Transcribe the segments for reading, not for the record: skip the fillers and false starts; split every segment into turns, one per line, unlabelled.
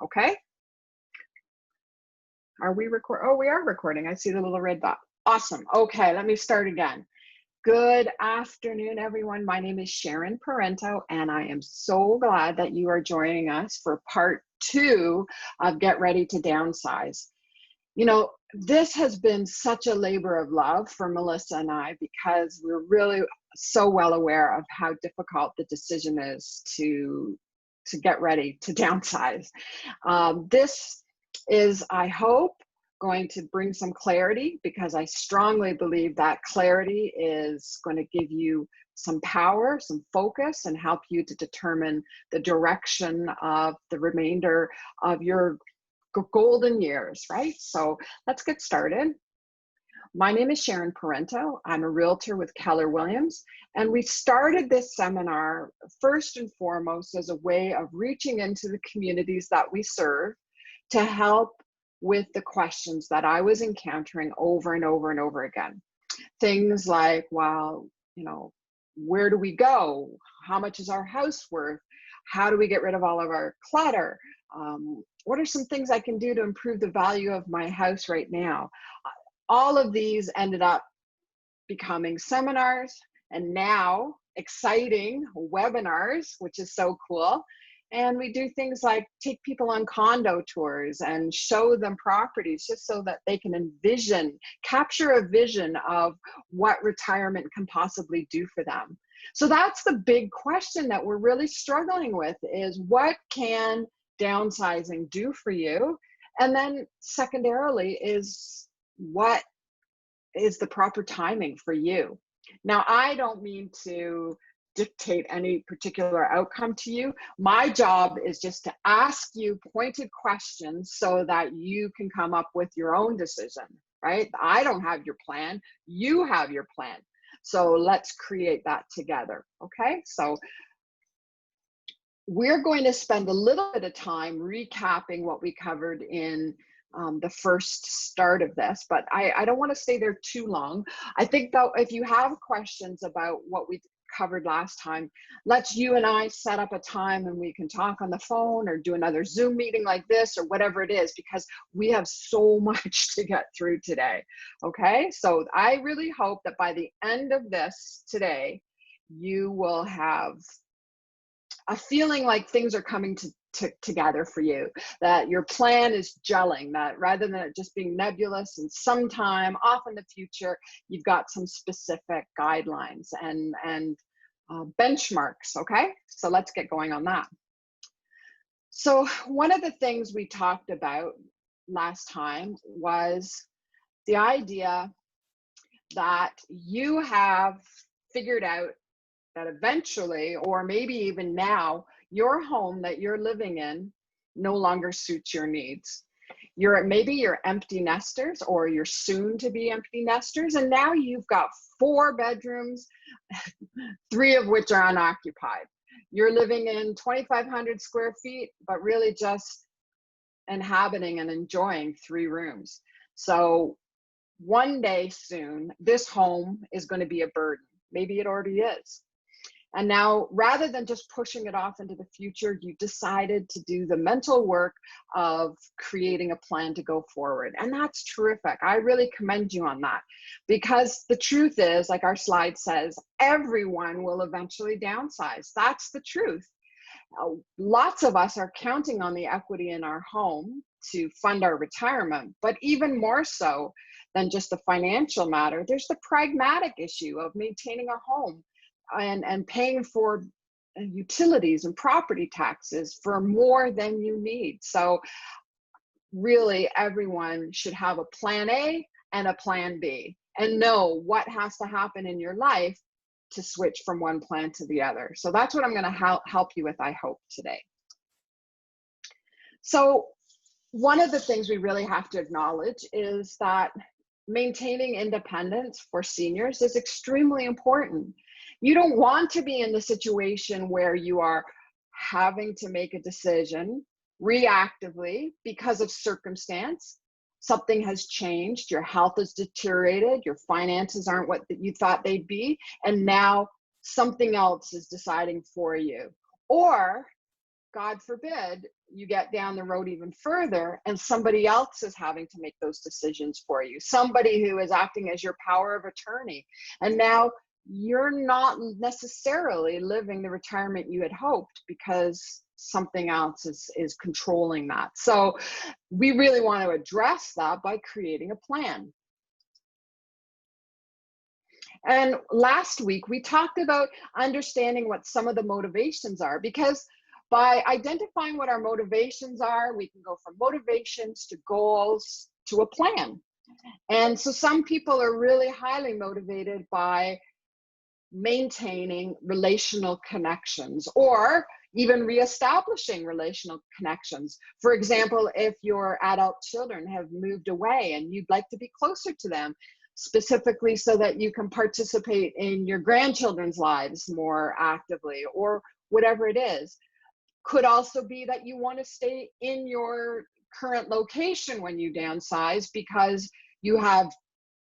Okay. Are we Oh, we are recording. I see the little red dot. Awesome. Okay, let me start again. Good afternoon, everyone. My name is Sharon Parenteau, and I am so glad that you are joining us for part 2 of Get Ready to Downsize. You know, this has been such a labor of love for Melissa and I because we're really so well aware of how difficult the decision is to get ready to downsize. This is, I hope, going to bring some clarity, because I strongly believe that clarity is going to give you some power, some focus, and help you to determine the direction of the remainder of your golden years, right? So let's get started. My name is Sharon Parenteau. I'm a realtor with Keller Williams, and we started this seminar first and foremost as a way of reaching into the communities that we serve to help with the questions that I was encountering over and over and over again. Things like, well, you know, where do we go? How much is our house worth? How do we get rid of all of our clutter? What are some things I can do to improve the value of my house right now? All of these ended up becoming seminars, and now exciting webinars, which is so cool. And we do things like take people on condo tours and show them properties just so that they can capture a vision of what retirement can possibly do for them. So that's the big question that we're really struggling with, is what can downsizing do for you? And then secondarily is, what is the proper timing for you? Now, I don't mean to dictate any particular outcome to you. My job is just to ask you pointed questions so that you can come up with your own decision, right? I don't have your plan, you have your plan. So let's create that together, okay? So we're going to spend a little bit of time recapping what we covered in the first start of this, but I don't want to stay there too long. I think, though, if you have questions about what we covered last time, let's you and I set up a time and we can talk on the phone or do another Zoom meeting like this or whatever it is, because we have so much to get through today. Okay, so I really hope that by the end of this today, you will have a feeling like things are coming together for you, that your plan is gelling, that rather than it just being nebulous and sometime off in the future, you've got some specific guidelines and benchmarks. Okay, so let's get going on that. So one of the things we talked about last time was the idea that you have figured out that eventually, or maybe even now, your home that you're living in no longer suits your needs. Maybe you're empty nesters, or you're soon to be empty nesters, and now you've got 4 bedrooms, 3 of which are unoccupied. You're living in 2,500 square feet, but really just inhabiting and enjoying 3 rooms. So one day soon, this home is going to be a burden. Maybe it already is. And now, rather than just pushing it off into the future, you've decided to do the mental work of creating a plan to go forward. And that's terrific. I really commend you on that, because the truth is, like our slide says, everyone will eventually downsize. That's the truth. Lots of us are counting on the equity in our home to fund our retirement, but even more so than just the financial matter, there's the pragmatic issue of maintaining a home and paying for utilities and property taxes for more than you need. So really, everyone should have a plan A and a plan B and know what has to happen in your life to switch from one plan to the other. So that's what I'm going to help you with, I hope, today. So one of the things we really have to acknowledge is that maintaining independence for seniors is extremely important. You don't want to be in the situation where you are having to make a decision reactively because of circumstance. Something has changed, your health has deteriorated, your finances aren't what you thought they'd be, and now something else is deciding for you. Or God forbid, you get down the road even further and somebody else is having to make those decisions for you. Somebody who is acting as your power of attorney. And now you're not necessarily living the retirement you had hoped because something else is controlling that. So we really want to address that by creating a plan. And last week we talked about understanding what some of the motivations are, because by identifying what our motivations are, we can go from motivations to goals to a plan. And so some people are really highly motivated by maintaining relational connections or even reestablishing relational connections. For example, if your adult children have moved away and you'd like to be closer to them, specifically so that you can participate in your grandchildren's lives more actively, or whatever it is. Could also be that you want to stay in your current location when you downsize because you have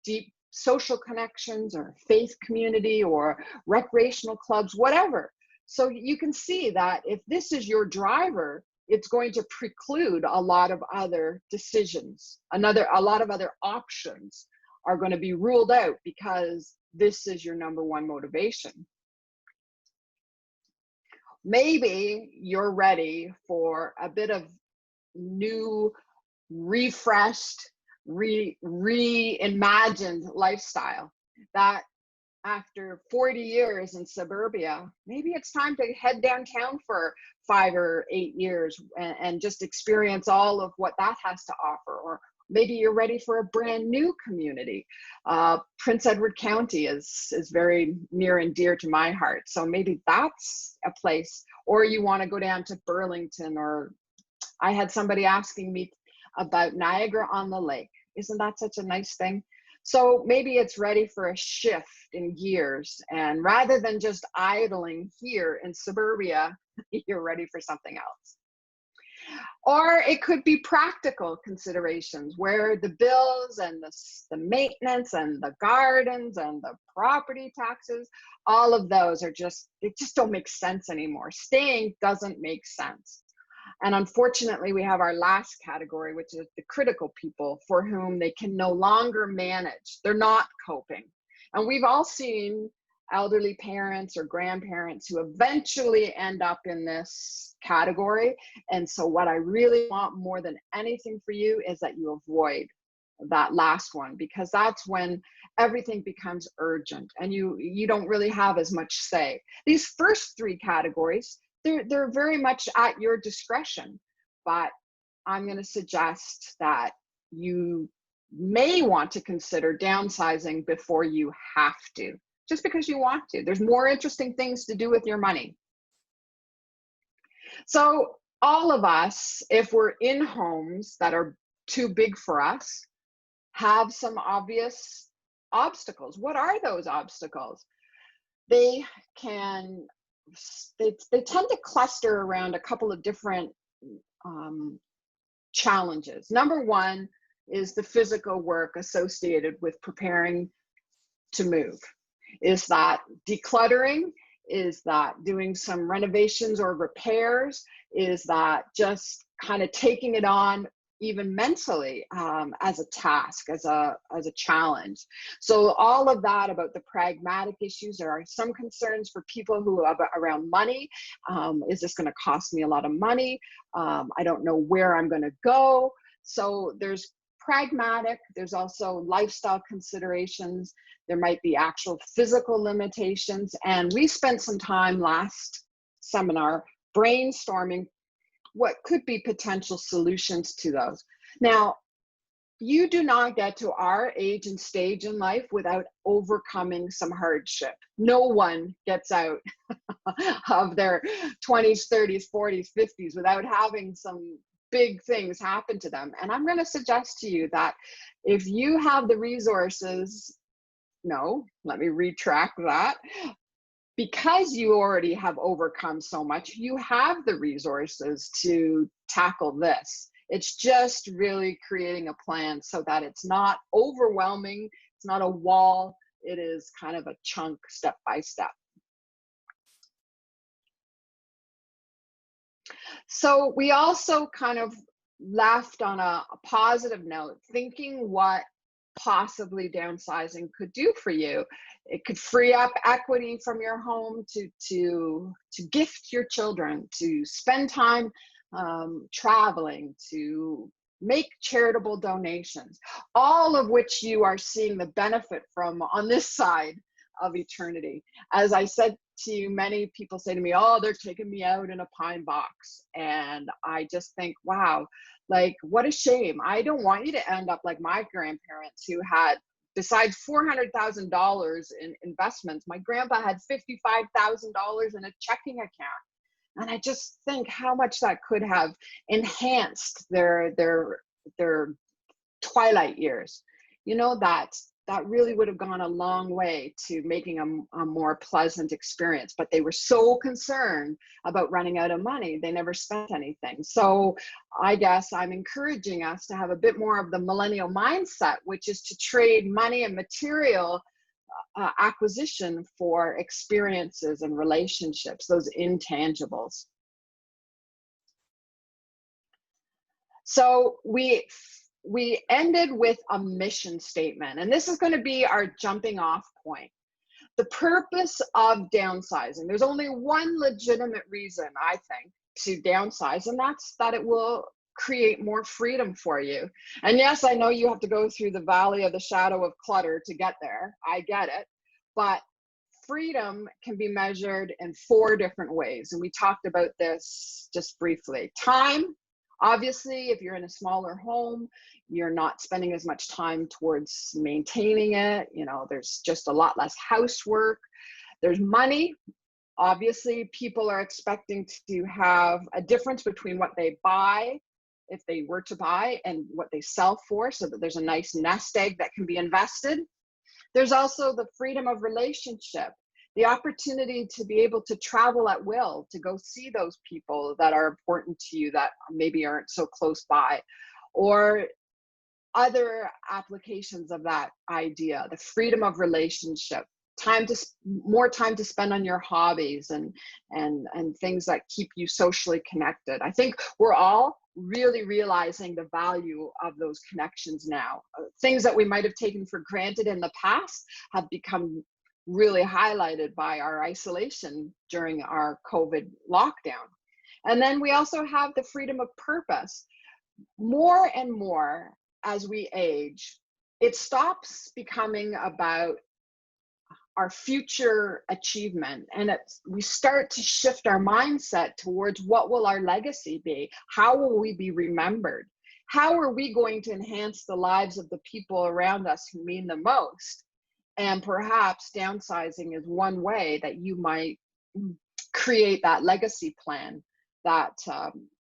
deep social connections or faith community or recreational clubs, whatever. So you can see that if this is your driver, it's going to preclude a lot of other decisions. A lot of other options are going to be ruled out because this is your number one motivation. Maybe you're ready for a bit of new, refreshed, reimagined lifestyle. That after 40 years in suburbia, maybe it's time to head downtown for 5 or 8 years and just experience all of what that has to offer. Or maybe you're ready for a brand new community. Prince Edward County is very near and dear to my heart. So maybe that's a place. Or you want to go down to Burlington, or I had somebody asking me about Niagara-on-the-Lake. Isn't that such a nice thing? So maybe it's ready for a shift in gears. And rather than just idling here in suburbia, you're ready for something else. Or it could be practical considerations where the bills and the maintenance and the gardens and the property taxes, all of those are they just don't make sense anymore. Staying doesn't make sense. And unfortunately, we have our last category, which is the critical people for whom they can no longer manage. They're not coping. And we've all seen elderly parents or grandparents who eventually end up in this category. And so what I really want more than anything for you is that you avoid that last one, because that's when everything becomes urgent and you don't really have as much say. These first three categories, they're very much at your discretion, but I'm going to suggest that you may want to consider downsizing before you have to, just because you want to. There's more interesting things to do with your money. So all of us, if we're in homes that are too big for us, have some obvious obstacles. What are those obstacles? They tend to cluster around a couple of different challenges. Number one is the physical work associated with preparing to move. Is that decluttering? Is that doing some renovations or repairs? Is that just kind of taking it on even mentally as a task, as a challenge? So all of that about the pragmatic issues. There are some concerns for people who have around money. Is this going to cost me a lot of money? I don't know where I'm going to go. So there's pragmatic. There's also lifestyle considerations. There might be actual physical limitations. And we spent some time last seminar brainstorming what could be potential solutions to those. Now, you do not get to our age and stage in life without overcoming some hardship. No one gets out of their 20s, 30s, 40s, 50s without having some big things happen to them. And I'm going to suggest to you that if you have the resources, no, let me retract that. Because you already have overcome so much, you have the resources to tackle this. It's just really creating a plan so that it's not overwhelming. It's not a wall. It is kind of a chunk, step by step. So we also kind of left on a positive note, thinking what possibly downsizing could do for you. It could free up equity from your home to gift your children, to spend time traveling, to make charitable donations, all of which you are seeing the benefit from on this side of eternity. As I said to you, many people say to me, oh, they're taking me out in a pine box. And I just think, wow, like, what a shame. I don't want you to end up like my grandparents, who had, besides $400,000 in investments, my grandpa had $55,000 in a checking account. And I just think how much that could have enhanced their twilight years. You know, that really would have gone a long way to making a more pleasant experience. But they were so concerned about running out of money, they never spent anything. So I guess I'm encouraging us to have a bit more of the millennial mindset, which is to trade money and material acquisition for experiences and relationships, those intangibles. So we ended with a mission statement, and this is going to be our jumping off point. The purpose of downsizing, there's only one legitimate reason, I think, to downsize, and that's that it will create more freedom for you. And yes, I know you have to go through the valley of the shadow of clutter to get there. I get it. But freedom can be measured in 4 different ways. And we talked about this just briefly. Time. Obviously, if you're in a smaller home, you're not spending as much time towards maintaining it. You know, there's just a lot less housework. There's money. Obviously, people are expecting to have a difference between what they buy, if they were to buy, and what they sell for, so that there's a nice nest egg that can be invested. There's also the freedom of relationship, the opportunity to be able to travel at will, to go see those people that are important to you that maybe aren't so close by, or other applications of that idea, the freedom of relationship, more time to spend on your hobbies and things that keep you socially connected. I think we're all really realizing the value of those connections now. Things that we might have taken for granted in the past have become really highlighted by our isolation during our COVID lockdown. And then we also have the freedom of purpose. More and more as we age, it stops becoming about our future achievement, and we start to shift our mindset towards what will our legacy be? How will we be remembered? How are we going to enhance the lives of the people around us who mean the most? And perhaps downsizing is one way that you might create that legacy plan that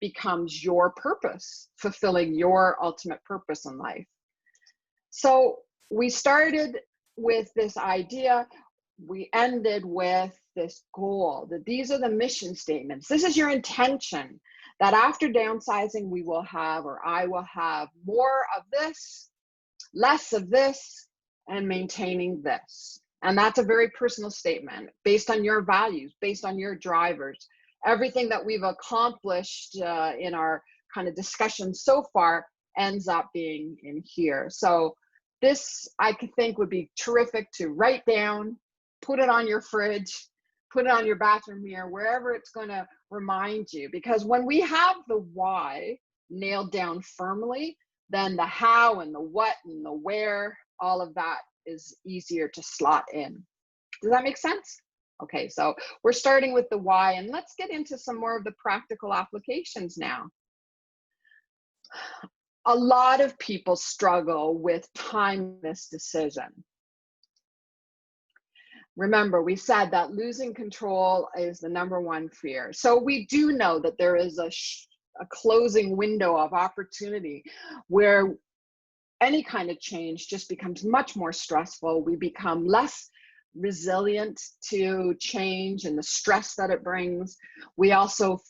becomes your purpose, fulfilling your ultimate purpose in life. So we started with this idea, we ended with this goal, that these are the mission statements. This is your intention, that after downsizing, we will have, or I will have, more of this, less of this, and maintaining this. And that's a very personal statement based on your values, based on your drivers. Everything that we've accomplished in our kind of discussion so far ends up being in here. So this, I could think, would be terrific to write down, put it on your fridge, put it on your bathroom mirror, wherever it's going to remind you. Because when we have the why nailed down firmly, then the how and the what and the where, all of that is easier to slot in. Does that make sense? Okay, so we're starting with the why, and let's get into some more of the practical applications now. A lot of people struggle with timeless decision. Remember, we said that losing control is the #1 fear. So we do know that there is a closing window of opportunity where any kind of change just becomes much more stressful. We become less resilient to change and the stress that it brings. We also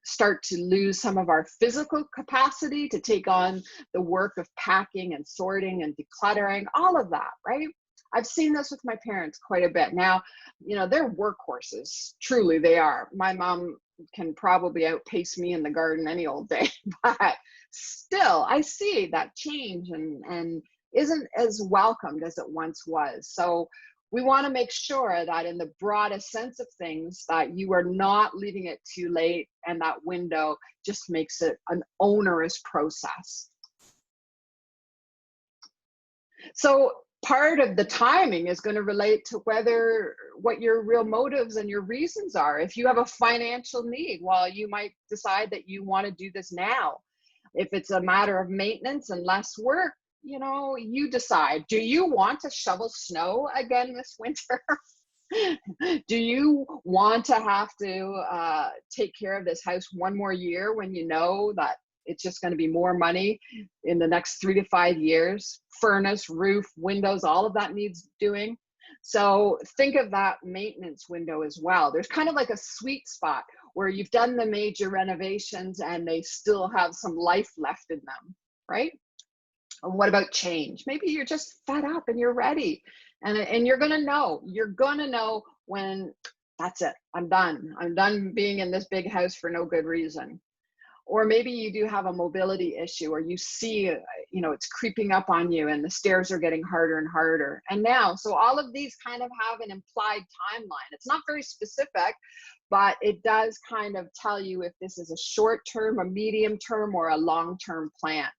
start to lose some of our physical capacity to take on the work of packing and sorting and decluttering, all of that, right? I've seen this with my parents quite a bit. Now, you know, they're workhorses. Truly, they are. My mom can probably outpace me in the garden any old day, but still, I see that change and isn't as welcomed as it once was. So we want to make sure that in the broadest sense of things, that you are not leaving it too late, and that window just makes it an onerous process. So part of the timing is going to relate to what your real motives and your reasons are. If you have a financial need, well, you might decide that you want to do this now. If it's a matter of maintenance and less work, you know, you decide. Do you want to shovel snow again this winter? Do you want to have to take care of this house one more year when you know that it's just going to be more money in the next 3 to 5 years? Furnace, roof, windows, all of that needs doing. So think of that maintenance window as well. There's kind of like a sweet spot where you've done the major renovations and they still have some life left in them, right? And what about change? Maybe you're just fed up and you're ready. And you're gonna know when that's it. I'm done being in this big house for no good reason. Or maybe you do have a mobility issue, or you see, you know, it's creeping up on you and the stairs are getting harder and harder. And now, so all of these kind of have an implied timeline. It's not very specific, but it does kind of tell you if this is a short term, a medium term, or a long term plan.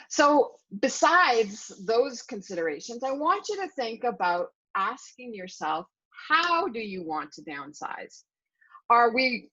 So besides those considerations, I want you to think about asking yourself, how do you want to downsize? Are we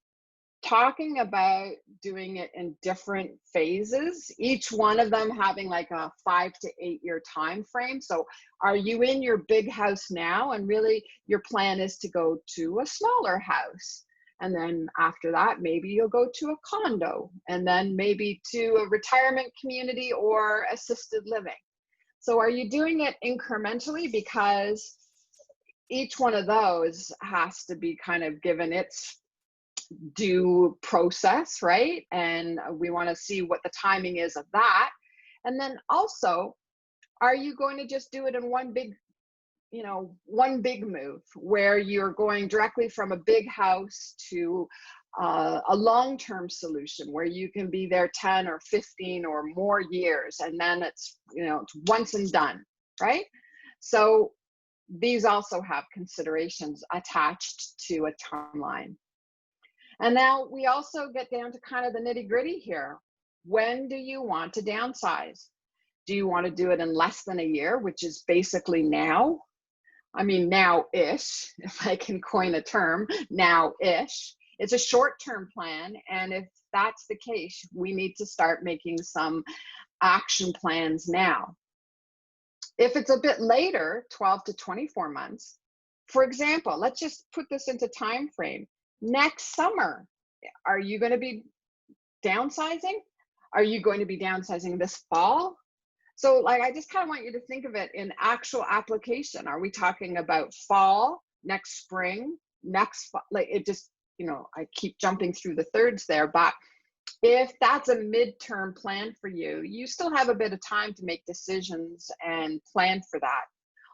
talking about doing it in different phases, each one of them having like a 5 to 8 year time frame? So are you in your big house now and really your plan is to go to a smaller house? And then after that, maybe you'll go to a condo, and then maybe to a retirement community or assisted living. So are you doing it incrementally? Because each one of those has to be kind of given its due process, right? And we want to see what the timing is of that. And then also, are you going to just do it in one big move where you're going directly from a big house to a long-term solution where you can be there 10 or 15 or more years, and then it's, you know, it's once and done, right? So these also have considerations attached to a timeline. And now we also get down to kind of the nitty-gritty here. When do you want to downsize? Do you want to do it in less than a year, which is basically now? I mean, now-ish, if I can coin a term, now-ish. It's a short-term plan, and if that's the case, we need to start making some action plans now. If it's a bit later, 12 to 24 months, for example, let's just put this into time frame. Next summer, are you going to be downsizing? Are you going to be downsizing this fall? So like, I just kind of want you to think of it in actual application. Are we talking about fall, next spring, next fall? Like, it just, you know, I keep jumping through the thirds there, but if that's a midterm plan for you, you still have a bit of time to make decisions and plan for that.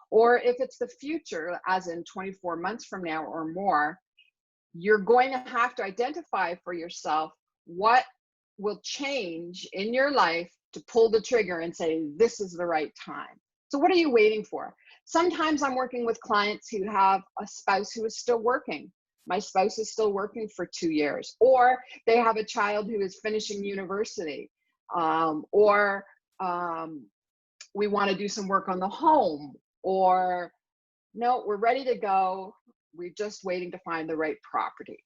Or if it's the future, as in 24 months from now or more, you're going to have to identify for yourself what will change in your life to pull the trigger and say, this is the right time. So what are you waiting for? Sometimes I'm working with clients who have a spouse who is still working. My spouse is still working for 2 years, or they have a child who is finishing university, or we want to do some work on the home, or no, we're ready to go. We're just waiting to find the right property.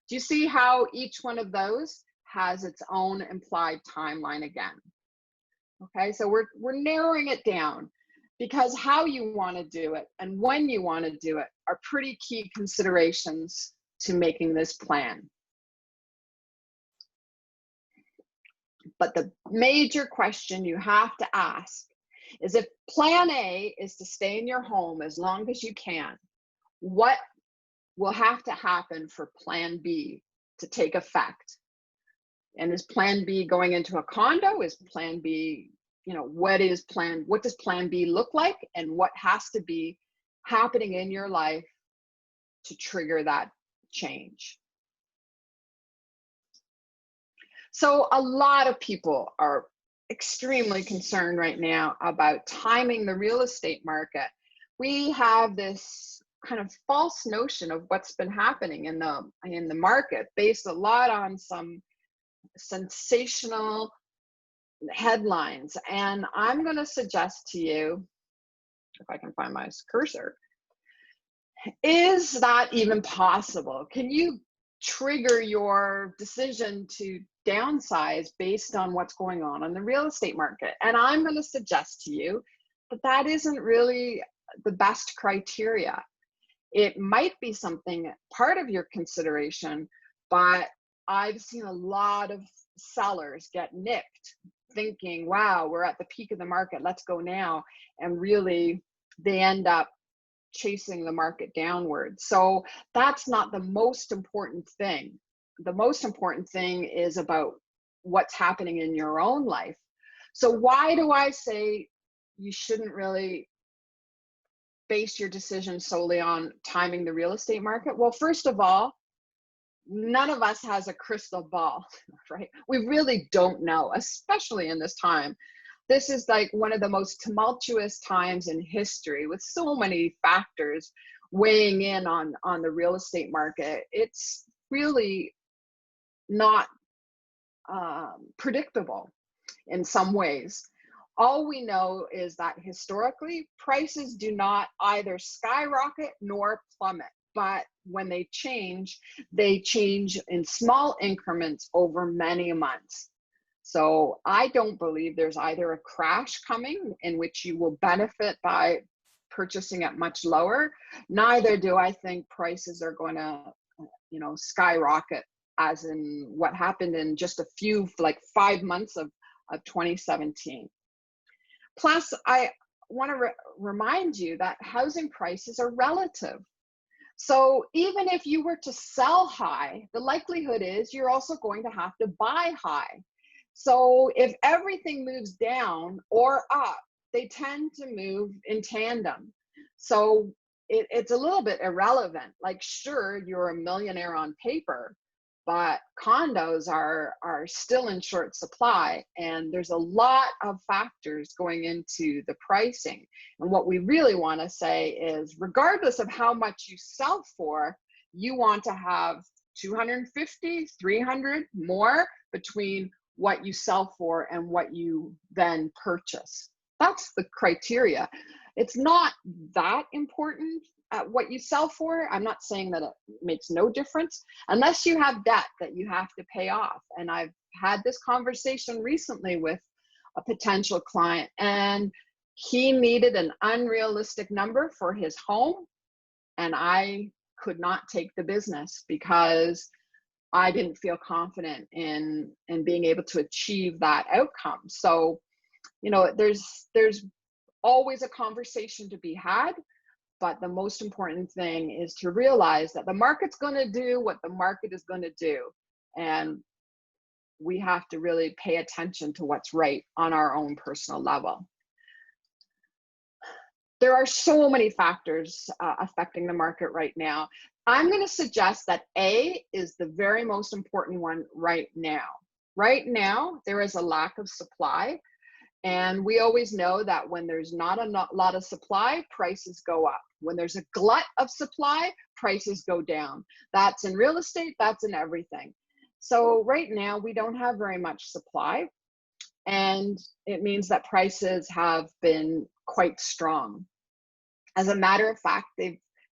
Do you see how each one of those has its own implied timeline again? Okay, so we're narrowing it down, because how you want to do it and when you want to do it are pretty key considerations to making this plan. But the major question you have to ask is, if plan A is to stay in your home as long as you can, what will have to happen for plan B to take effect? And is plan B going into a condo? Is plan B, what does plan B look like, and what has to be happening in your life to trigger that change. So a lot of people are extremely concerned right now about timing the real estate market. We have this kind of false notion of what's been happening in the market, based a lot on some sensational headlines. And I'm going to suggest to you, if I can find my cursor, is that even possible? Can you trigger your decision to downsize based on what's going on in the real estate market? And I'm going to suggest to you that that isn't really the best criteria. It might be something, part of your consideration, but I've seen a lot of sellers get nipped thinking, wow, we're at the peak of the market, let's go now. And really, they end up chasing the market downward. So that's not the most important thing. The most important thing is about what's happening in your own life. So why do I say you shouldn't really base your decision solely on timing the real estate market? Well, first of all, none of us has a crystal ball, right? We really don't know, especially in this time. This is like one of the most tumultuous times in history, with so many factors weighing in on the real estate market. It's really not predictable in some ways. All we know is that historically, prices do not either skyrocket nor plummet, but when they change in small increments over many months. So I don't believe there's either a crash coming in which you will benefit by purchasing at much lower, neither do I think prices are going to, skyrocket, as in what happened in just a few, like 5 months of 2017. Plus, I want to remind you that housing prices are relative. So even if you were to sell high, the likelihood is you're also going to have to buy high. So if everything moves down or up, they tend to move in tandem. So it's a little bit irrelevant. Like, sure, you're a millionaire on paper, but condos are still in short supply, and there's a lot of factors going into the pricing. And what we really want to say is, regardless of how much you sell for, you want to have 250, 300 more between what you sell for and what you then purchase. That's the criteria. It's not that important at what you sell for. I'm not saying that it makes no difference, unless you have debt that you have to pay off. And I've had this conversation recently with a potential client, and he needed an unrealistic number for his home, and I could not take the business because I didn't feel confident in being able to achieve that outcome. So, there's always a conversation to be had, but the most important thing is to realize that the market's going to do what the market is going to do, and we have to really pay attention to what's right on our own personal level. There are so many factors affecting the market right now. I'm going to suggest that A is the very most important one right now. Right now, there is a lack of supply. And we always know that when there's not a lot of supply, prices go up. When there's a glut of supply, prices go down. That's in real estate, that's in everything. So right now, we don't have very much supply. And it means that prices have been quite strong. As a matter of fact,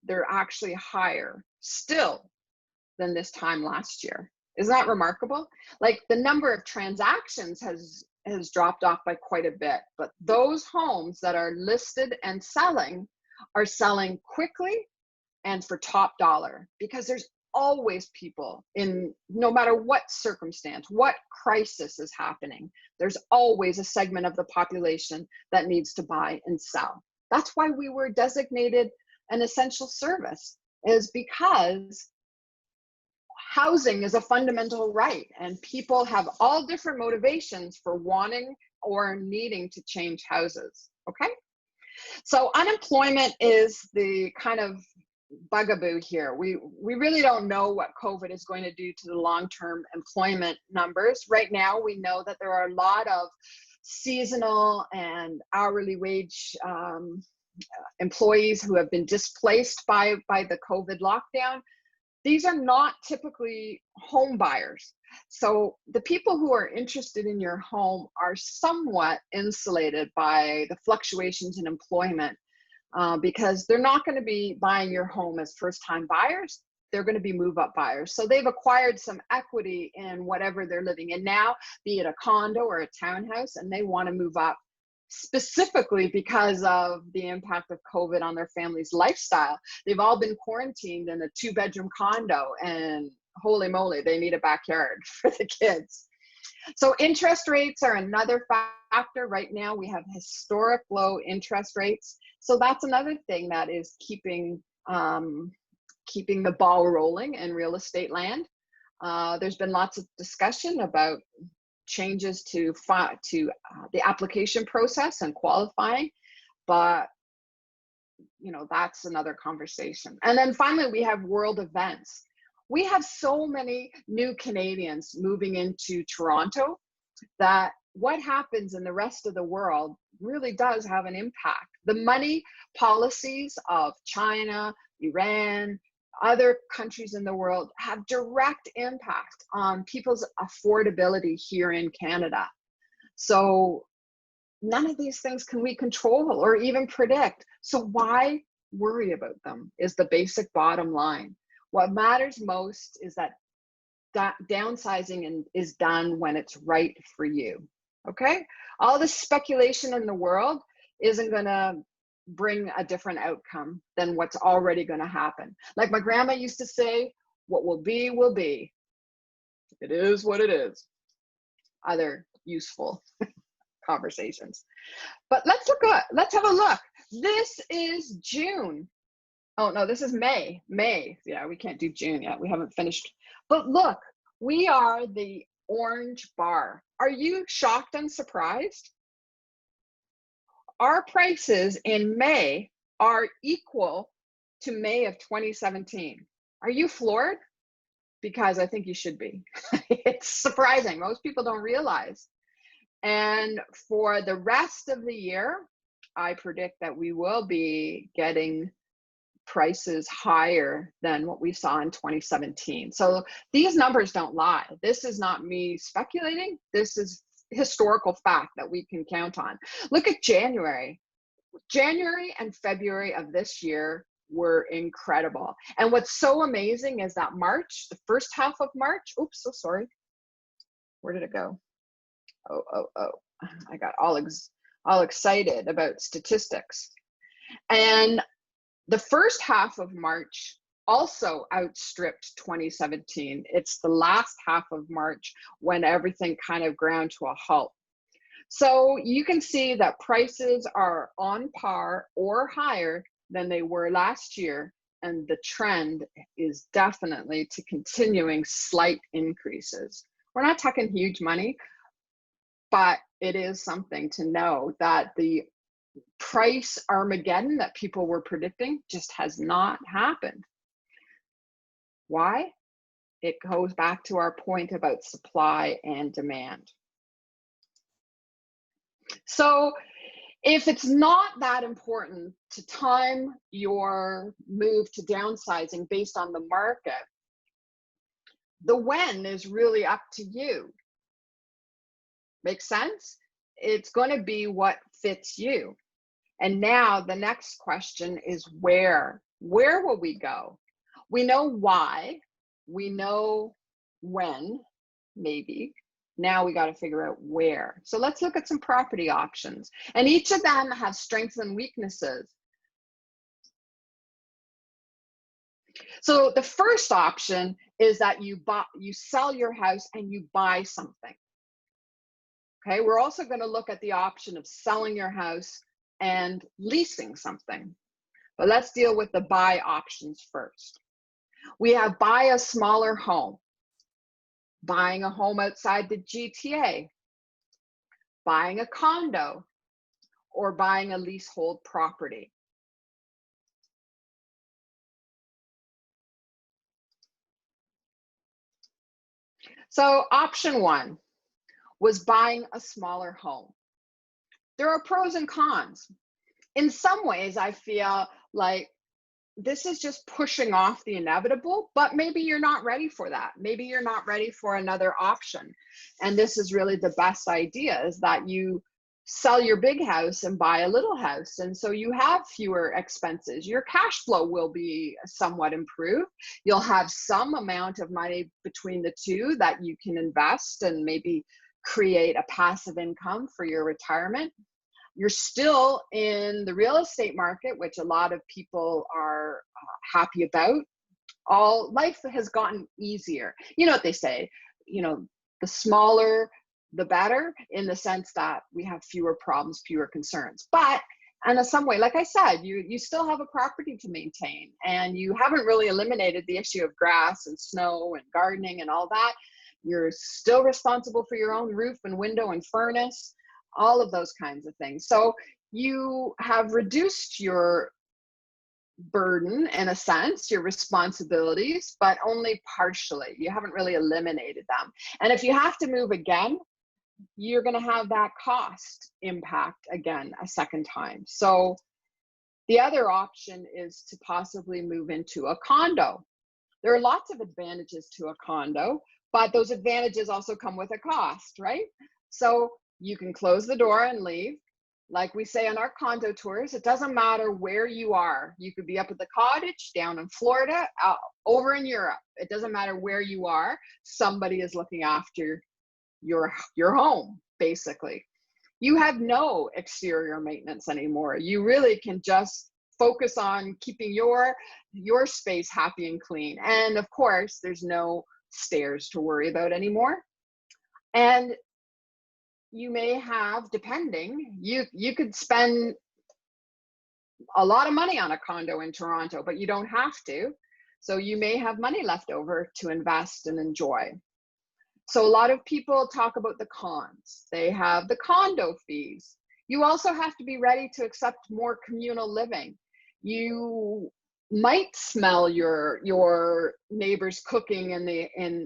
they're actually higher still than this time last year. Isn't that remarkable? Like, the number of transactions has dropped off by quite a bit, but those homes that are listed and selling are selling quickly and for top dollar, because there's always people, in no matter what circumstance, what crisis is happening, there's always a segment of the population that needs to buy and sell. That's why we were designated an essential service, is because housing is a fundamental right, and people have all different motivations for wanting or needing to change houses. Okay. So unemployment is the kind of bugaboo here. We really don't know what COVID is going to do to the long-term employment numbers. Right now, we know that there are a lot of seasonal and hourly wage employees who have been displaced by the COVID lockdown. These are not typically home buyers. So the people who are interested in your home are somewhat insulated by the fluctuations in employment because they're not going to be buying your home as first-time buyers. They're going to be move-up buyers. So they've acquired some equity in whatever they're living in now, be it a condo or a townhouse, and they want to move up specifically because of the impact of COVID on their family's lifestyle. They've all been quarantined in a 2-bedroom condo, and holy moly, they need a backyard for the kids. So interest rates are another factor. Right now we have historic low interest rates. So that's another thing that is keeping the ball rolling in real estate land. There's been lots of discussion about changes to the application process and qualifying, but that's another conversation. And then finally, we have world events. We have so many new Canadians moving into Toronto that what happens in the rest of the world really does have an impact. The money policies of China, Iran, other countries in the world have direct impact on people's affordability here in Canada. So none of these things can we control or even predict. So why worry about them is the basic bottom line. What matters most is that downsizing is done when it's right for you. Okay? All the speculation in the world isn't going to bring a different outcome than what's already going to happen. Like my grandma used to say, what will be, will be. It is what it is. Other useful conversations. But let's have a look. This is June. Oh no, this is May. Yeah, we can't do June yet. We haven't finished. But look, we are the orange bar. Are you shocked and surprised? Our prices in May are equal to May of 2017. Are you floored? Because I think you should be. It's surprising. Most people don't realize. And for the rest of the year, I predict that we will be getting prices higher than what we saw in 2017. So these numbers don't lie. This is not me speculating. This is historical fact that we can count on. Look at January. January and February of this year were incredible. And what's so amazing is that March, the first half of March, oops, so sorry. Where did it go? Oh. I got all excited about statistics. And the first half of March also outstripped 2017. It's the last half of March when everything kind of ground to a halt. So you can see that prices are on par or higher than they were last year, and the trend is definitely to continuing slight increases. We're not talking huge money, but it is something to know that the price Armageddon that people were predicting just has not happened. Why? It goes back to our point about supply and demand. So if it's not that important to time your move to downsizing based on the market, the when is really up to you. Make sense? It's going to be what fits you. And now the next question is where? Where will we go? We know why. We know when, maybe. Now we got to figure out where. So let's look at some property options. And each of them has strengths and weaknesses. So the first option is that you sell your house and you buy something. Okay, we're also going to look at the option of selling your house and leasing something. But let's deal with the buy options first. We have buy a smaller home, buying a home outside the GTA, buying a condo, or buying a leasehold property? So option one was buying a smaller home. There are pros and cons. In some ways, I feel like this is just pushing off the inevitable, but maybe you're not ready for that. Maybe you're not ready for another option. And this is really the best idea, is that you sell your big house and buy a little house. And so you have fewer expenses. Your cash flow will be somewhat improved. You'll have some amount of money between the two that you can invest and maybe create a passive income for your retirement. You're still in the real estate market, which a lot of people are happy about. All life has gotten easier. You know what they say, the smaller, the better, in the sense that we have fewer problems, fewer concerns. But in some way, like I said, you still have a property to maintain, and you haven't really eliminated the issue of grass and snow and gardening and all that. You're still responsible for your own roof and window and furnace, all of those kinds of things. So you have reduced your burden, in a sense, your responsibilities, but only partially. You haven't really eliminated them. And if you have to move again, you're going to have that cost impact again a second time. So the other option is to possibly move into a condo. There are lots of advantages to a condo, but those advantages also come with a cost, right? So you can close the door and leave. Like we say on our condo tours, it doesn't matter where you are. You could be up at the cottage, down in Florida, over in Europe. It doesn't matter where you are. Somebody is looking after your home, basically. You have no exterior maintenance anymore. You really can just focus on keeping your space happy and clean. And of course, there's no stairs to worry about anymore. And you may have, depending, you could spend a lot of money on a condo in Toronto, but you don't have to. So you may have money left over to invest and enjoy. So a lot of people talk about the cons. They have the condo fees. You also have to be ready to accept more communal living. You might smell your neighbors cooking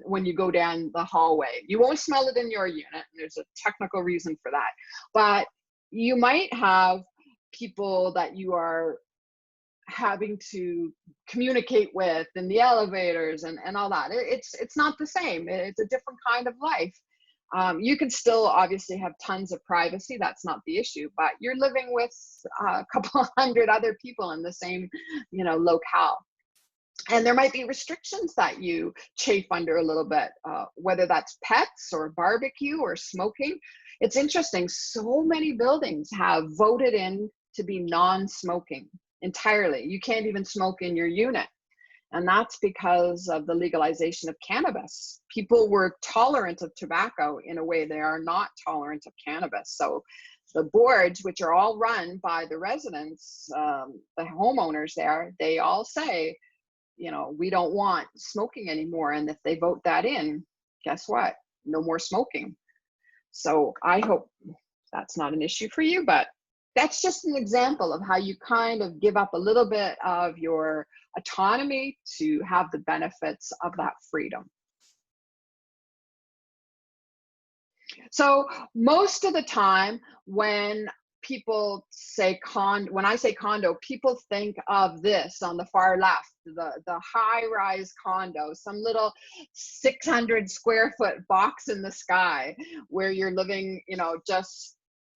when you go down the hallway. You won't smell it in your unit, and there's a technical reason for that. But you might have people that you are having to communicate with in the elevators and all that. It's not the same. It's a different kind of life. You can still obviously have tons of privacy. That's not the issue, but you're living with a couple hundred other people in the same, locale. And there might be restrictions that you chafe under a little bit, whether that's pets or barbecue or smoking. It's interesting. So many buildings have voted in to be non-smoking entirely. You can't even smoke in your unit. And that's because of the legalization of cannabis. People were tolerant of tobacco in a way they are not tolerant of cannabis. So the boards, which are all run by the residents, the homeowners there, they all say, we don't want smoking anymore. And if they vote that in, guess what? No more smoking. So I hope that's not an issue for you, but that's just an example of how you kind of give up a little bit of your autonomy to have the benefits of that freedom. So most of the time when people say when I say condo, people think of this on the far left, the high-rise condo, some little 600 square foot box in the sky where you're living, just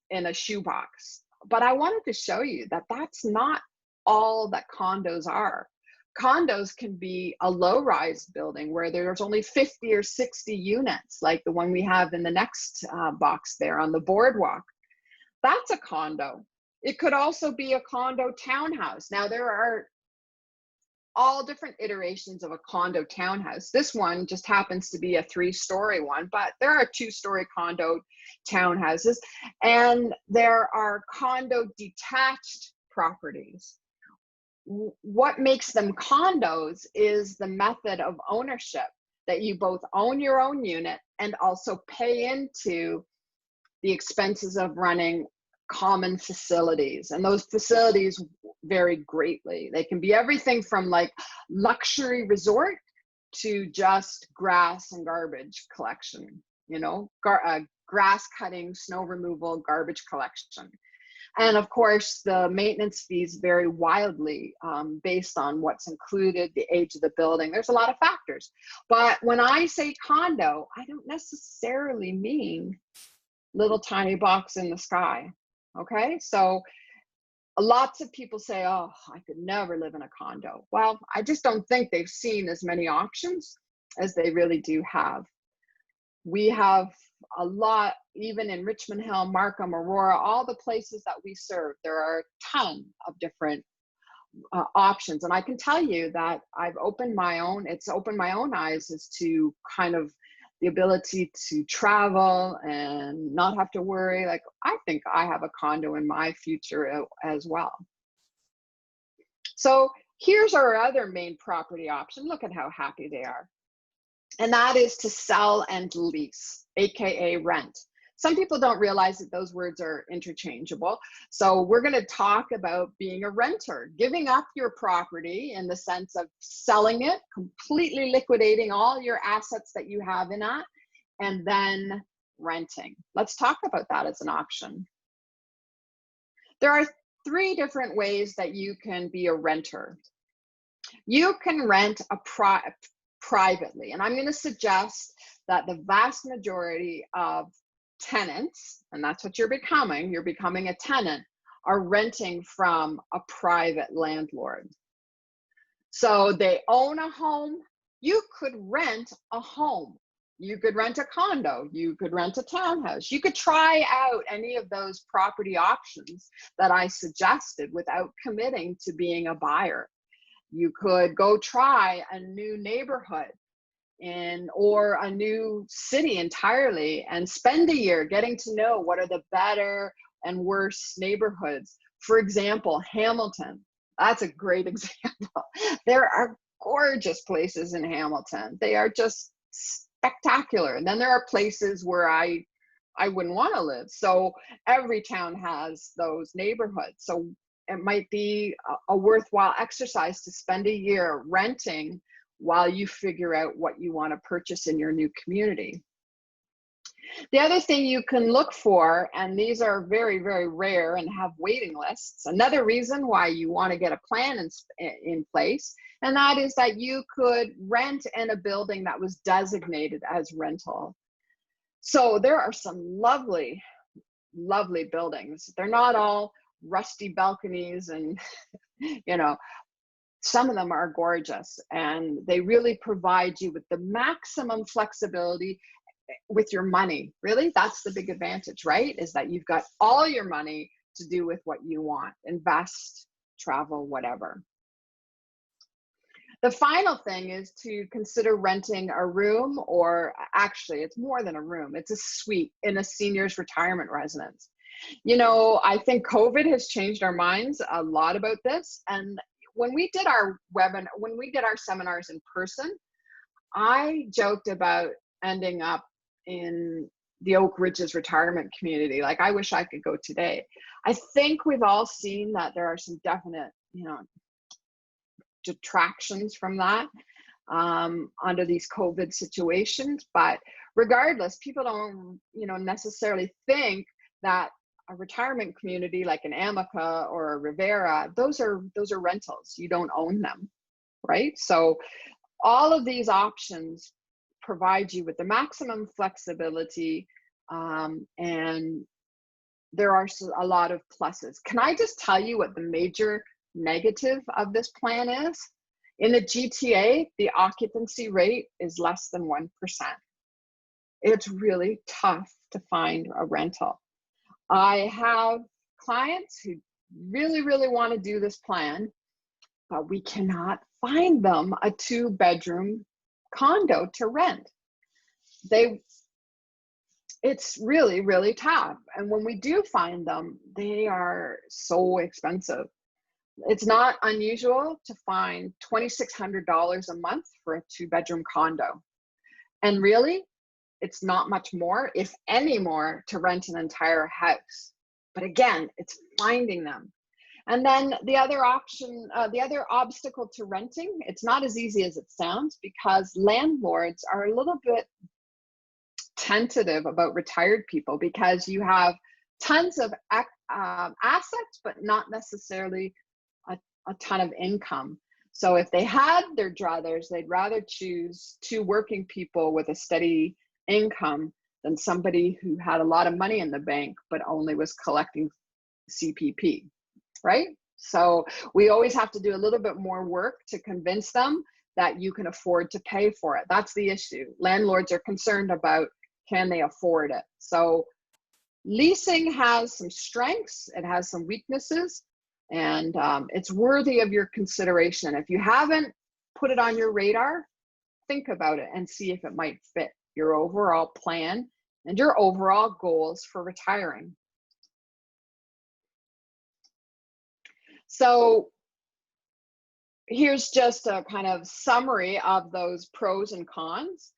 in a shoebox. But I wanted to show you that that's not all that condos are. Condos can be a low-rise building where there's only 50 or 60 units, like the one we have in the next box there on the boardwalk. That's a condo. It could also be a condo townhouse. Now, there are all different iterations of a condo townhouse. This one just happens to be a 3-story one, but there are 2-story condo townhouses, and there are condo detached properties. What makes them condos is the method of ownership, that you both own your own unit and also pay into the expenses of running common facilities, and those facilities vary greatly. They can be everything from like luxury resort to just grass and garbage collection, you know, grass cutting, snow removal, garbage collection. And of course, the maintenance fees vary wildly based on what's included, the age of the building. There's a lot of factors. But when I say condo, I don't necessarily mean little tiny box in the sky. Okay, so lots of people say, oh, I could never live in a condo. Well, I just don't think they've seen as many options as they really do have. We have a lot, even in Richmond Hill, Markham, Aurora, all the places that we serve, there are a ton of different options. And I can tell you that I've opened my own, it's opened my own eyes as to kind of the ability to travel and not have to worry. Like, I think I have a condo in my future as well. So here's our other main property option. Look at how happy they are. And that is to sell and lease, AKA rent. Some people don't realize that those words are interchangeable. So we're going to talk about being a renter, giving up your property in the sense of selling it, completely liquidating all your assets that you have in it, and then renting. Let's talk about that as an option. There are 3 different ways that you can be a renter. You can rent privately, and I'm going to suggest that the vast majority of tenants, and that's what you're becoming a tenant, are renting from a private landlord. So they own a home. You could rent a home. You could rent a condo. You could rent a townhouse. You could try out any of those property options that I suggested without committing to being a buyer. You could go try a new neighborhood or a new city entirely and spend a year getting to know what are the better and worse neighborhoods. For example, Hamilton. That's a great example. There are gorgeous places in Hamilton. They are just spectacular. And then there are places where I wouldn't want to live. So every town has those neighborhoods. So it might be a worthwhile exercise to spend a year renting while you figure out what you want to purchase in your new community. The other thing you can look for, and these are very, very rare and have waiting lists, another reason why you want to get a plan in place, and that is that you could rent in a building that was designated as rental. So there are some lovely, lovely buildings. They're not all rusty balconies and, you know, some of them are gorgeous, and they really provide you with the maximum flexibility with your money. Really, that's the big advantage, right? Is that you've got all your money to do with what you want, invest, travel, whatever. The final thing is to consider renting a room, or actually it's more than a room, it's a suite in a senior's retirement residence. You know, I think COVID has changed our minds a lot about this. And when we did our seminars in person, I joked about ending up in the Oak Ridges retirement community. Like, I wish I could go today. I think we've all seen that there are some definite, you know, detractions from that under these COVID situations. But regardless, people don't, you know, necessarily think that a retirement community like an Amica or a Rivera, those are rentals. You don't own them, right? So all of these options provide you with the maximum flexibility, and there are a lot of pluses. Can I just tell you what the major negative of this plan is? In the GTA, the occupancy rate is less than 1%. It's really tough to find a rental. I have clients who really, really want to do this plan, but we cannot find them a 2-bedroom condo to rent. It's really, really tough. And when we do find them, they are so expensive. It's not unusual to find $2,600 a month for a 2-bedroom condo. And really, it's not much more, if any more, to rent an entire house. But again, it's finding them. And then the other option, the other obstacle to renting, it's not as easy as it sounds, because landlords are a little bit tentative about retired people, because you have tons of assets, but not necessarily a ton of income. So if they had their druthers, they'd rather choose two working people with a steady income than somebody who had a lot of money in the bank, but only was collecting CPP, right? So we always have to do a little bit more work to convince them that you can afford to pay for it. That's the issue. Landlords are concerned about, can they afford it? So leasing has some strengths, it has some weaknesses, and it's worthy of your consideration. If you haven't put it on your radar, think about it and see if it might fit your overall plan and your overall goals for retiring. So here's just a kind of summary of those pros and cons.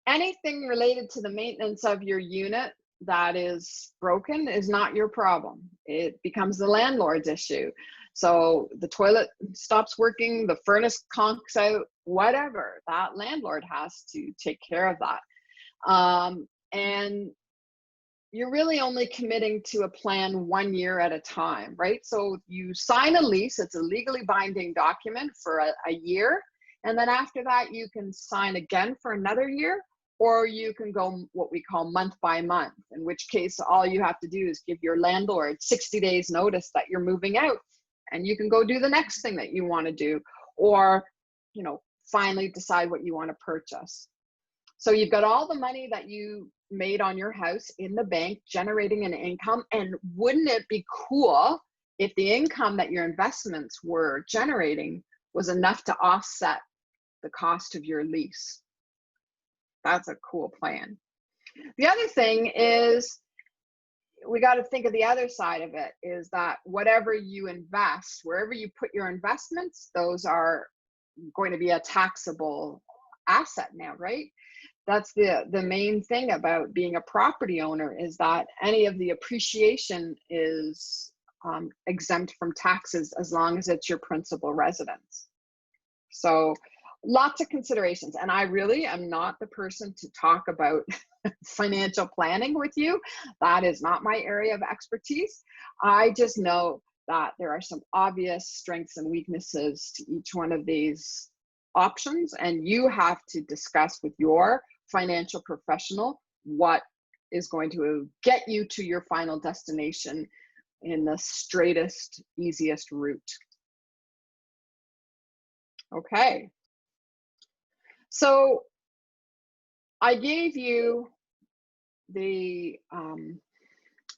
Anything related to the maintenance of your unit that is broken is not your problem. It becomes the landlord's issue. So the toilet stops working, the furnace conks out, whatever, that landlord has to take care of that. And you're really only committing to a plan 1 year at a time, right? So you sign a lease, it's a legally binding document for a year. And then after that, you can sign again for another year, or you can go what we call month by month, in which case all you have to do is give your landlord 60 days notice that you're moving out, and you can go do the next thing that you want to do, or, you know, finally decide what you want to purchase. So you've got all the money that you made on your house in the bank generating an income. And wouldn't it be cool if the income that your investments were generating was enough to offset the cost of your lease? That's a cool plan. The other thing is, we got to think of the other side of it, is that whatever you invest, wherever you put your investments, those are going to be a taxable asset now, right? That's the main thing about being a property owner, is that any of the appreciation is exempt from taxes as long as it's your principal residence. So lots of considerations. And I really am not the person to talk about financial planning with you. That is not my area of expertise. I just know that there are some obvious strengths and weaknesses to each one of these options, and you have to discuss with your financial professional what is going to get you to your final destination in the straightest, easiest route. Okay. So I gave you the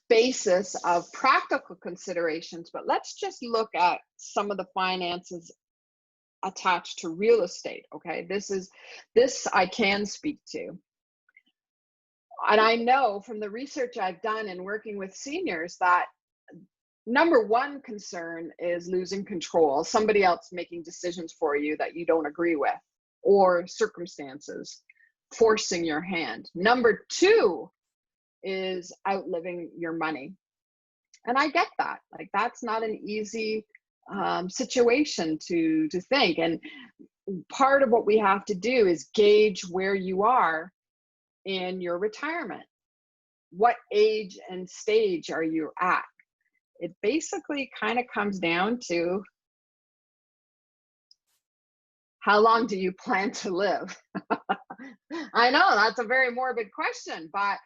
basis of practical considerations, but let's just look at some of the finances attached to real estate. Okay, this I can speak to. And I know from the research I've done in working with seniors that number one concern is losing control, somebody else making decisions for you that you don't agree with, or circumstances forcing your hand. Number two is outliving your money. And I get that. Like, that's not an easy situation to think. And part of what we have to do is gauge where you are in your retirement. What age and stage are you at? It basically kind of comes down to, how long do you plan to live? I know that's a very morbid question, but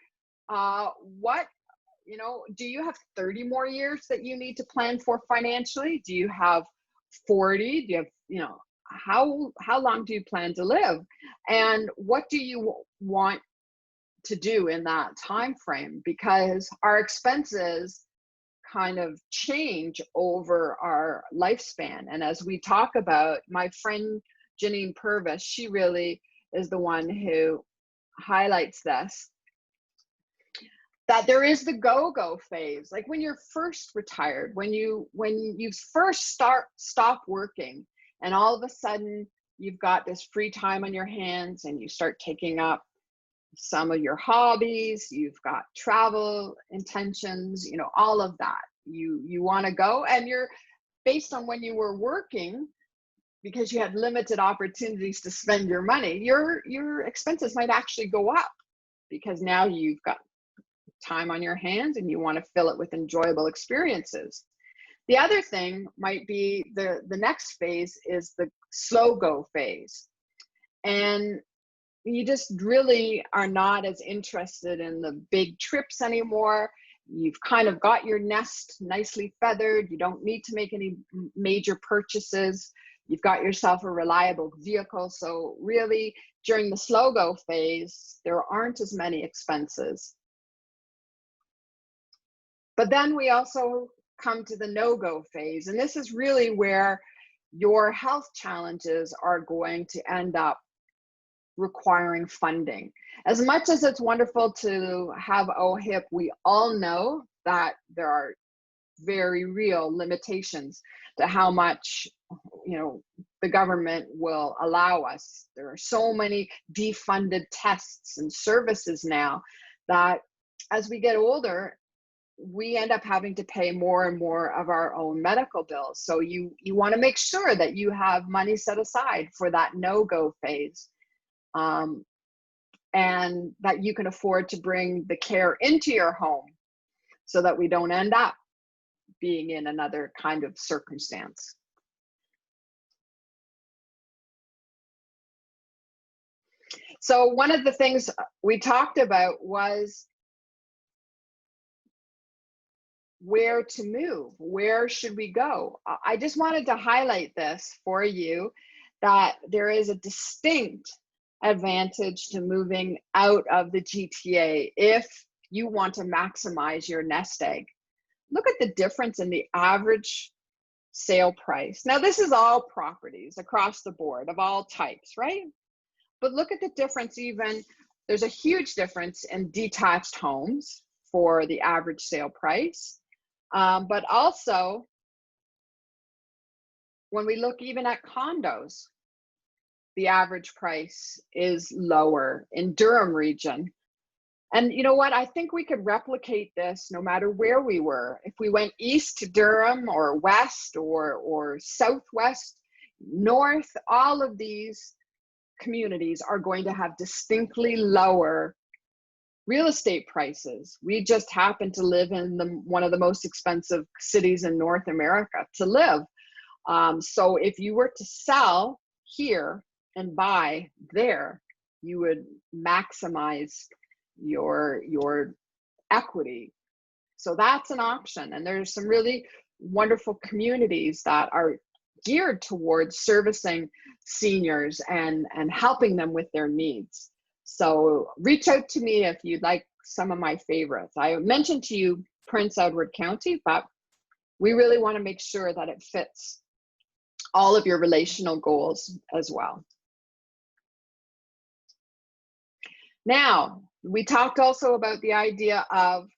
do you have 30 more years that you need to plan for financially? Do you have 40? Do you have, how long do you plan to live? And what do you want to do in that time frame? Because our expenses kind of change over our lifespan. And as we talk about, my friend Janine Purvis, she really is the one who highlights this, that there is the go-go phase. Like when you're first retired, when you first stop working, and all of a sudden you've got this free time on your hands and you start taking up some of your hobbies, you've got travel intentions, you know, all of that. You want to go, and you're based on when you were working, because you had limited opportunities to spend your money, your expenses might actually go up because now you've got time on your hands and you want to fill it with enjoyable experiences. The other thing might be the next phase is the slow go phase. And you just really are not as interested in the big trips anymore. You've kind of got your nest nicely feathered. You don't need to make any major purchases. You've got yourself a reliable vehicle. So really, during the slow go phase, there aren't as many expenses. But then we also come to the no-go phase. And this is really where your health challenges are going to end up requiring funding. As much as it's wonderful to have OHIP, we all know that there are very real limitations to how much, you know, the government will allow us. There are so many defunded tests and services now that as we get older, we end up having to pay more and more of our own medical bills. So you want to make sure that you have money set aside for that no-go phase, and that you can afford to bring the care into your home so that we don't end up being in another kind of circumstance. So one of the things we talked about was where to move. Where should we go? I just wanted to highlight this for you, that there is a distinct advantage to moving out of the GTA if you want to maximize your nest egg. Look at the difference in the average sale price. Now, this is all properties across the board of all types, right? But look at the difference. Even there's a huge difference in detached homes for the average sale price. But also, when we look even at condos, the average price is lower in Durham region. And you know what? I think we could replicate this no matter where we were. If we went east to Durham or west or southwest, north, all of these communities are going to have distinctly lower real estate prices. We just happen to live in one of the most expensive cities in North America to live. So if you were to sell here and buy there, you would maximize your equity. So that's an option. And there's some really wonderful communities that are geared towards servicing seniors and helping them with their needs. So reach out to me if you'd like some of my favorites. I mentioned to you Prince Edward County, but we really want to make sure that it fits all of your relational goals as well. Now, we talked also about the idea of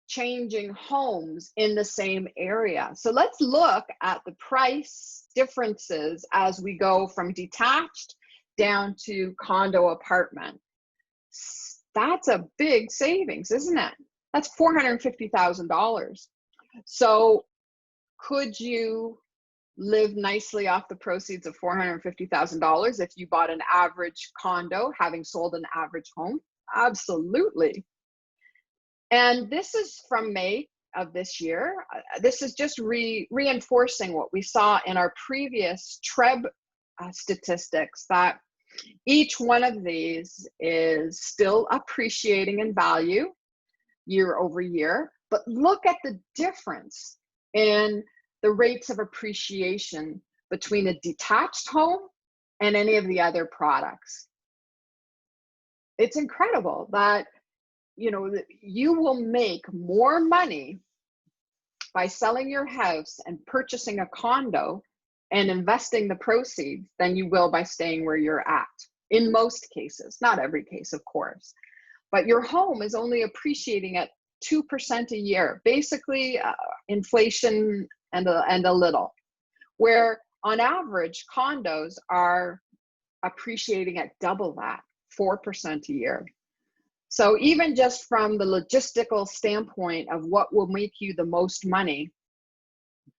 changing homes in the same area. So let's look at the price differences as we go from detached down to condo apartment. That's a big savings, isn't it? That's $450,000. So could you live nicely off the proceeds of $450,000 if you bought an average condo, having sold an average home? Absolutely. And this is from May of this year. This is just reinforcing what we saw in our previous TREB statistics, that each one of these is still appreciating in value year over year. But look at the difference in the rates of appreciation between a detached home and any of the other products. It's incredible that, you know, you will make more money by selling your house and purchasing a condo and investing the proceeds than you will by staying where you're at. In most cases, not every case, of course, but your home is only appreciating at 2% a year, basically inflation and a little, where on average condos are appreciating at double that, 4% a year. So even just from the logistical standpoint of what will make you the most money,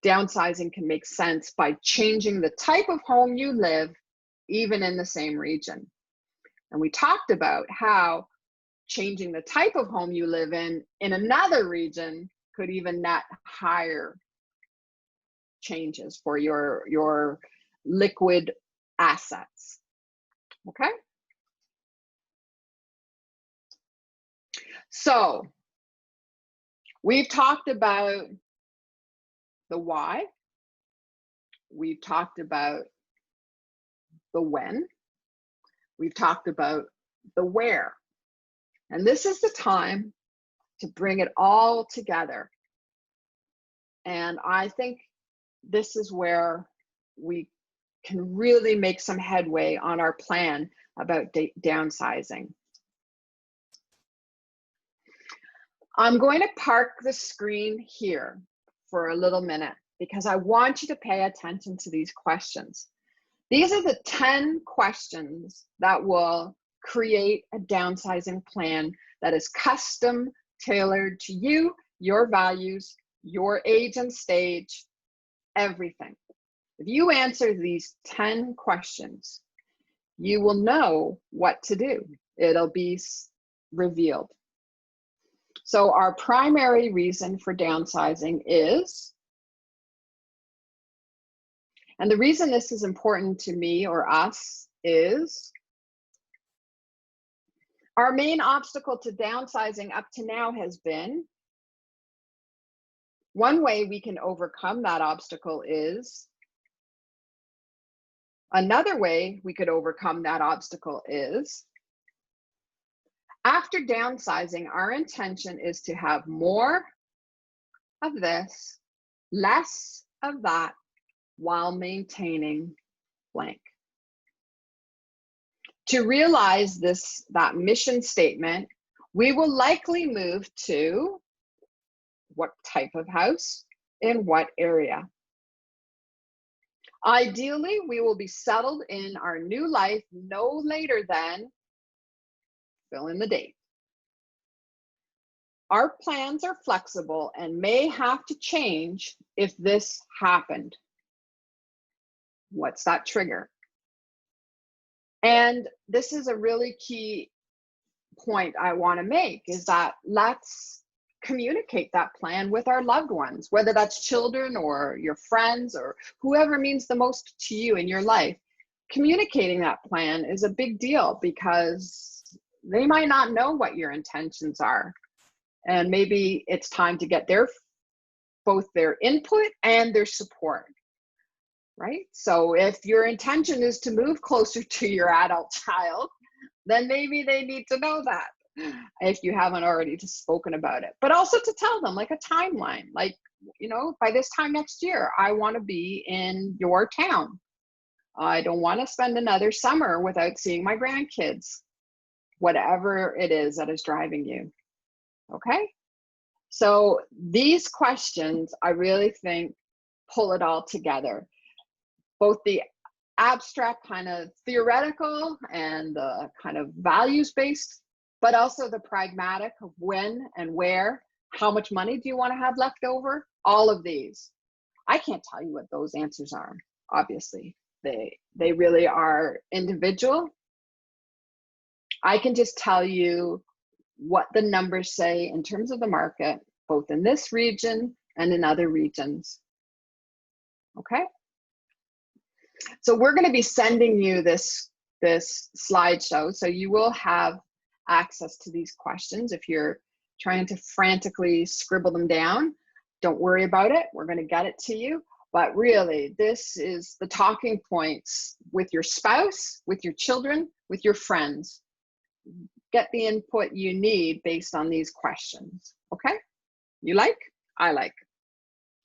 downsizing can make sense by changing the type of home you live, even in the same region. And we talked about how changing the type of home you live in another region could even net higher changes for your liquid assets. Okay? So we've talked about the why. We've talked about the when. We've talked about the where. And this is the time to bring it all together. And I think this is where we can really make some headway on our plan about downsizing. I'm going to park the screen here for a little minute because I want you to pay attention to these questions. These are the 10 questions that will create a downsizing plan that is custom tailored to you, your values, your age and stage, everything. If you answer these 10 questions, you will know what to do. It'll be revealed. So our primary reason for downsizing is, and the reason this is important to me or us is, our main obstacle to downsizing up to now has been, one way we can overcome that obstacle is, another way we could overcome that obstacle is, after downsizing, our intention is to have more of this, less of that, while maintaining blank. To realize that mission statement, we will likely move to what type of house, in what area. Ideally, we will be settled in our new life no later than, fill in the date. Our plans are flexible and may have to change if this happened. What's that trigger? And this is a really key point I want to make, is that let's communicate that plan with our loved ones, whether that's children or your friends or whoever means the most to you in your life. Communicating that plan is a big deal because they might not know what your intentions are. And maybe it's time to get both their input and their support, right? So if your intention is to move closer to your adult child, then maybe they need to know that if you haven't already spoken about it. But also to tell them, like, a timeline, like, you know, by this time next year, I want to be in your town. I don't want to spend another summer without seeing my grandkids. Whatever it is that is driving you. Okay? So these questions, I really think, pull it all together. Both the abstract kind of theoretical and the kind of values-based, but also the pragmatic of when and where, how much money do you want to have left over? All of these. I can't tell you what those answers are, obviously. They really are individual. I can just tell you what the numbers say in terms of the market, both in this region and in other regions. Okay? So we're going to be sending you this slideshow, so you will have access to these questions. If you're trying to frantically scribble them down, don't worry about it. We're going to get it to you. But really, this is the talking points with your spouse, with your children, with your friends. Get the input you need based on these questions. Okay? You like? I like.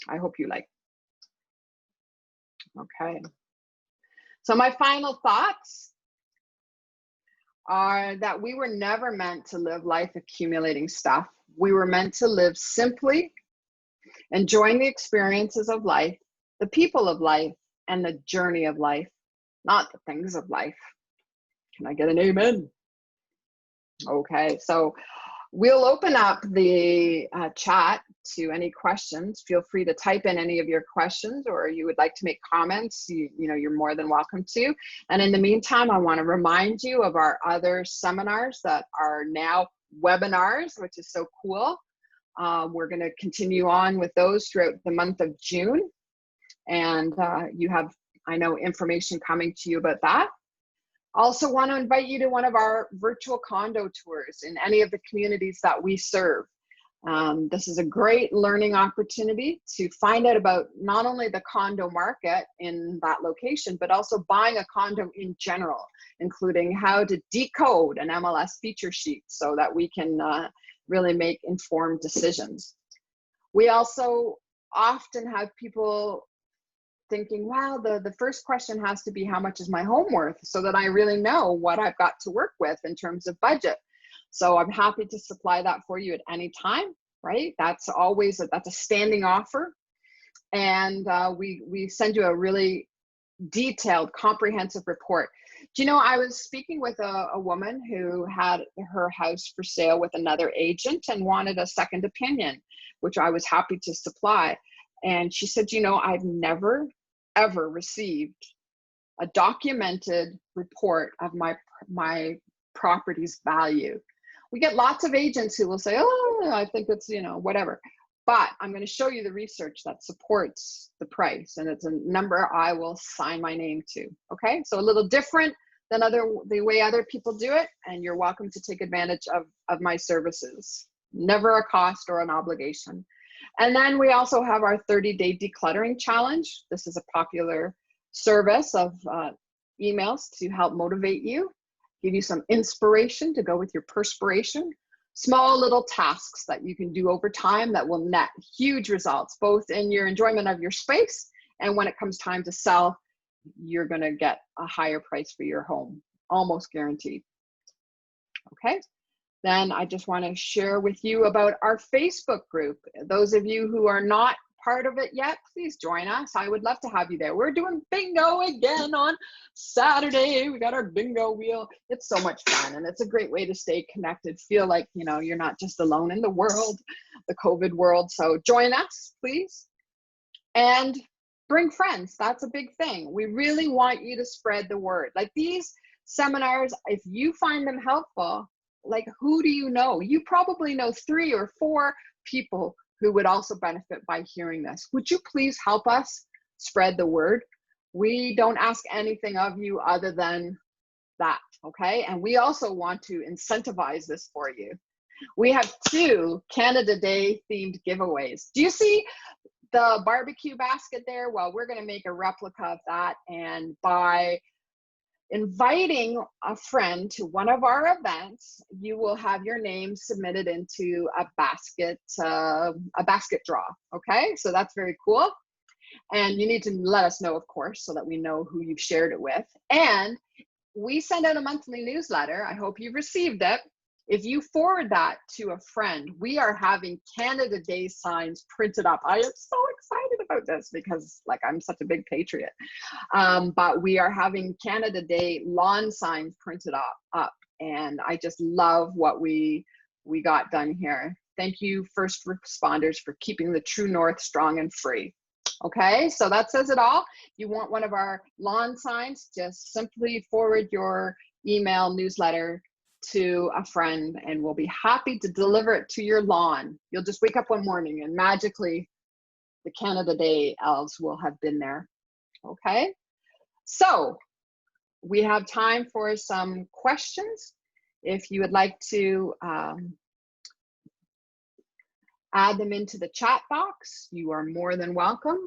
I hope you like. Okay. So my final thoughts are that we were never meant to live life accumulating stuff. We were meant to live simply, enjoying the experiences of life, the people of life, and the journey of life, not the things of life. Can I get an amen? Okay, so we'll open up the chat to any questions. Feel free to type in any of your questions, or you would like to make comments, you know, you're more than welcome to. And in the meantime, I want to remind you of our other seminars that are now webinars, which is so cool. We're going to continue on with those throughout the month of June. And you have, I know, information coming to you about that. Also want to invite you to one of our virtual condo tours in any of the communities that we serve. This is a great learning opportunity to find out about not only the condo market in that location, but also buying a condo in general, including how to decode an MLS feature sheet so that we can really make informed decisions. We also often have people thinking, wow, the first question has to be, how much is my home worth, so that I really know what I've got to work with in terms of budget. So I'm happy to supply that for you at any time, right? That's always that's a standing offer. And we send you a really detailed, comprehensive report. Do you know, I was speaking with a woman who had her house for sale with another agent and wanted a second opinion, which I was happy to supply. And she said, you know, I've never, ever received a documented report of my property's value. We get lots of agents who will say, oh, I think it's, you know, whatever. But I'm going to show you the research that supports the price, and it's a number I will sign my name to. Okay, so a little different than the way other people do it, and you're welcome to take advantage of my services. Never a cost or an obligation. And then we also have our 30-day decluttering challenge. This is a popular service of emails to help motivate you, give you some inspiration to go with your perspiration. Small little tasks that you can do over time that will net huge results, both in your enjoyment of your space, and when it comes time to sell, you're going to get a higher price for your home, almost guaranteed. Okay. Then I just want to share with you about our Facebook group. Those of you who are not part of it yet, please join us. I would love to have you there. We're doing bingo again on Saturday. We got our bingo wheel. It's so much fun, and it's a great way to stay connected. Feel like, you know, you're not just alone in the world, the COVID world. So join us, please. And bring friends. That's a big thing. We really want you to spread the word. Like these seminars, if you find them helpful, like, who do you know? You probably know 3 or 4 people who would also benefit by hearing this. Would you please help us spread the word? We don't ask anything of you other than that, okay? And we also want to incentivize this for you. We have 2 Canada Day themed giveaways. Do you see the barbecue basket there? Well, we're going to make a replica of that, and by inviting a friend to one of our events, you will have your name submitted into a basket draw. Okay, so that's very cool. And you need to let us know, of course, so that we know who you've shared it with. And we send out a monthly newsletter. I hope you've received it. If you forward that to a friend, we are having Canada Day signs printed up. I am so excited about this because, like, I'm such a big patriot. But we are having Canada Day lawn signs printed up, and I just love what we got done here. Thank you, first responders, for keeping the true north strong and free. Okay, so that says it all. If you want one of our lawn signs, just simply forward your email newsletter to a friend, and we'll be happy to deliver it to your lawn. You'll just wake up one morning and magically the Canada Day elves will have been there. Okay, so we have time for some questions. If you would like to add them into the chat box, you are more than welcome.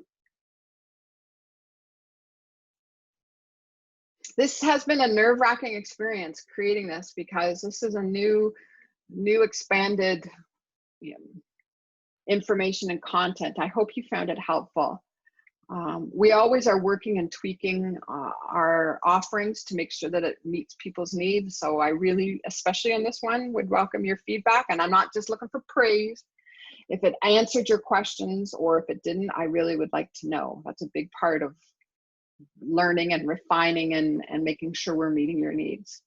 This has been a nerve-wracking experience creating this, because this is a new expanded information and content. I hope you found it helpful. We always are working and tweaking our offerings to make sure that it meets people's needs. So I really, especially on this one, would welcome your feedback. And I'm not just looking for praise. If it answered your questions or if it didn't, I really would like to know. That's a big part of learning and refining and making sure we're meeting your needs.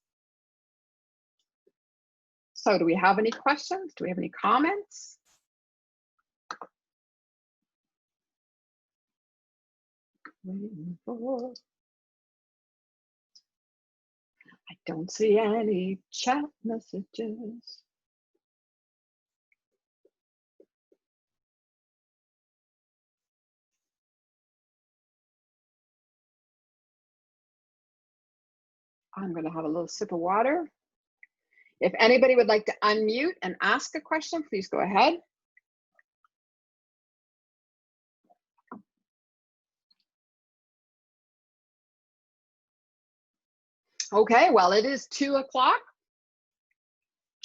So do we have any questions? Do we have any comments? I don't see any chat messages. I'm going to have a little sip of water. If anybody would like to unmute and ask a question, please go ahead. Okay, well, it is 2 o'clock.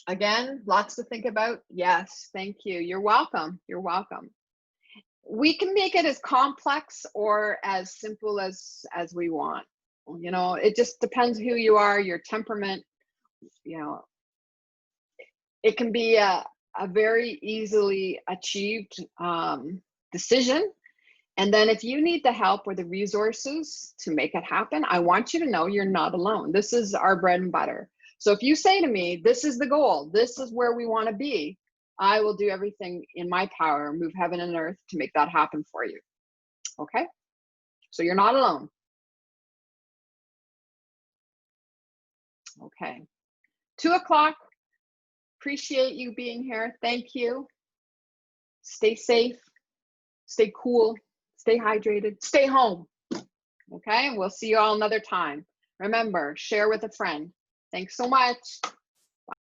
Again, lots to think about. Yes, thank you. You're welcome. You're welcome. We can make it as complex or as simple as we want. You know, it just depends who you are, your temperament. You know, it can be a very easily achieved decision. And then if you need the help or the resources to make it happen, I want you to know you're not alone. This is our bread and butter. So if you say to me, this is the goal, this is where we want to be, I will do everything in my power, move heaven and earth to make that happen for you. Okay? So you're not alone. Okay. 2 o'clock. Appreciate you being here. Thank you. Stay safe. Stay cool. Stay hydrated. Stay home. Okay? We'll see you all another time. Remember, share with a friend. Thanks so much.